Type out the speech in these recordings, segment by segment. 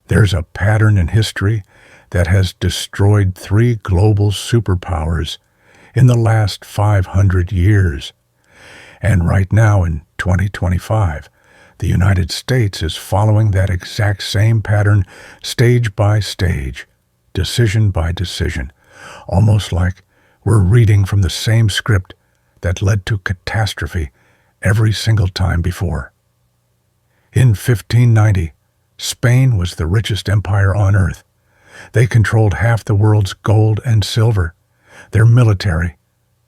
There's a pattern in history that has destroyed three global superpowers in the last 500 years. And right now in 2025, the United States is following that exact same pattern stage by stage, decision by decision, almost like we're reading from the same script that led to catastrophe every single time before. In 1590, Spain was the richest empire on earth. They controlled half the world's gold and silver. Their military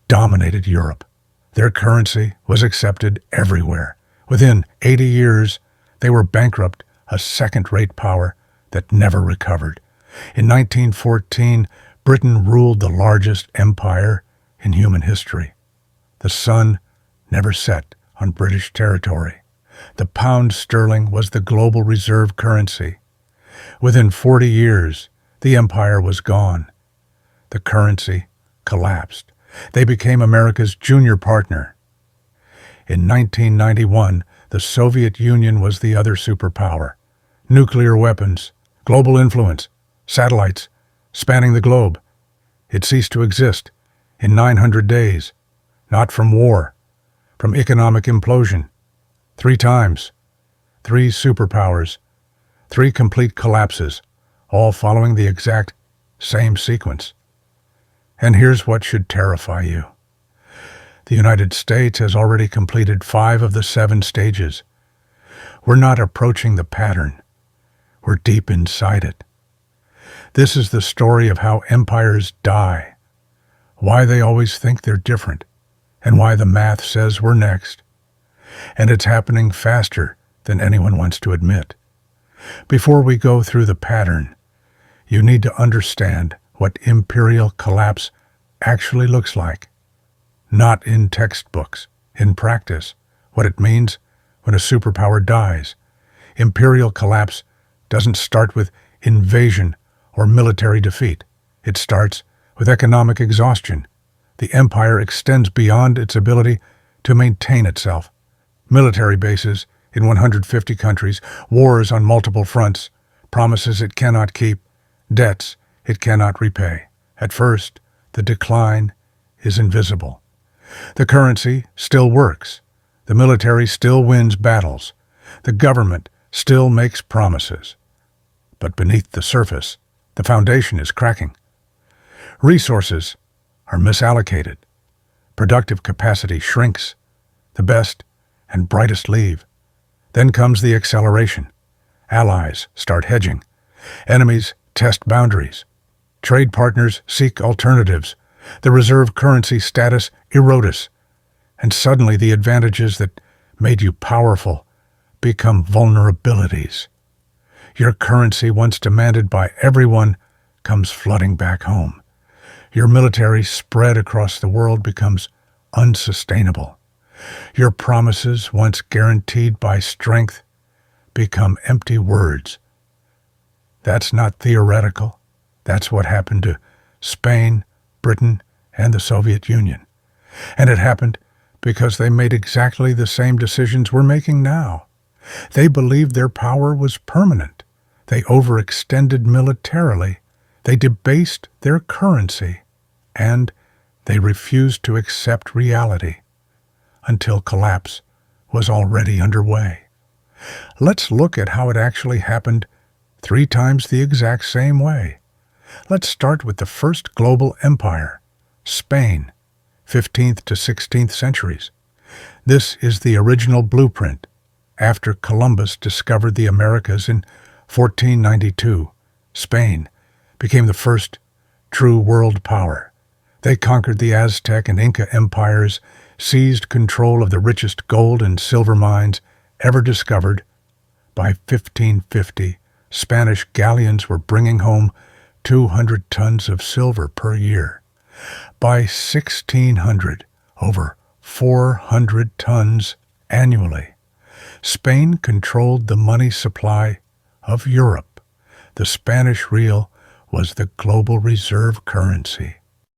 dominated Europe. Their currency was accepted everywhere. Within 80 years, they were bankrupt, a second-rate power that never recovered. In 1914, Britain ruled the largest empire in human history. The sun never set on British territory. The pound sterling was the global reserve currency. Within 40 years, the empire was gone. The currency collapsed. They became America's junior partner. In 1991, the Soviet Union was the other superpower. Nuclear weapons, global influence, satellites, spanning the globe. It ceased to exist in 900 days, not from war, from economic implosion. 3 times, 3 superpowers, 3 complete collapses, all following the exact same sequence. And here's what should terrify you. The United States has already completed 5 of the 7 stages. We're not approaching the pattern. We're deep inside it. This is the story of how empires die, why they always think they're different, and why the math says we're next. And it's happening faster than anyone wants to admit. Before we go through the pattern, you need to understand what imperial collapse actually looks like. Not in textbooks, in practice, what it means when a superpower dies. Imperial collapse doesn't start with invasion or military defeat. It starts with economic exhaustion. The empire extends beyond its ability to maintain itself. Military bases in 150 countries, wars on multiple fronts, promises it cannot keep, debts it cannot repay. At first, the decline is invisible. The currency still works. The military still wins battles. The government still makes promises. But beneath the surface, the foundation is cracking. Resources are misallocated. Productive capacity shrinks. The best and brightest leave. Then comes the acceleration. Allies start hedging. Enemies test boundaries. Trade partners seek alternatives. The reserve currency status erodes. And suddenly the advantages that made you powerful become vulnerabilities. Your currency, once demanded by everyone, comes flooding back home. Your military spread across the world becomes unsustainable. Your promises, once guaranteed by strength, become empty words. That's not theoretical. That's what happened to Spain, Britain, and the Soviet Union. And it happened because they made exactly the same decisions we're making now. They believed their power was permanent. They overextended militarily. They debased their currency. And they refused to accept reality until collapse was already underway. Let's look at how it actually happened 3 times the exact same way. Let's start with the first global empire, Spain, 15th to 16th centuries. This is the original blueprint. After Columbus discovered the Americas in 1492, Spain became the first true world power. They conquered the Aztec and Inca empires, seized control of the richest gold and silver mines ever discovered. By 1550, Spanish galleons were bringing home 200 tons of silver per year. By 1600, over 400 tons annually. Spain controlled the money supply of Europe. The Spanish real was the global reserve currency.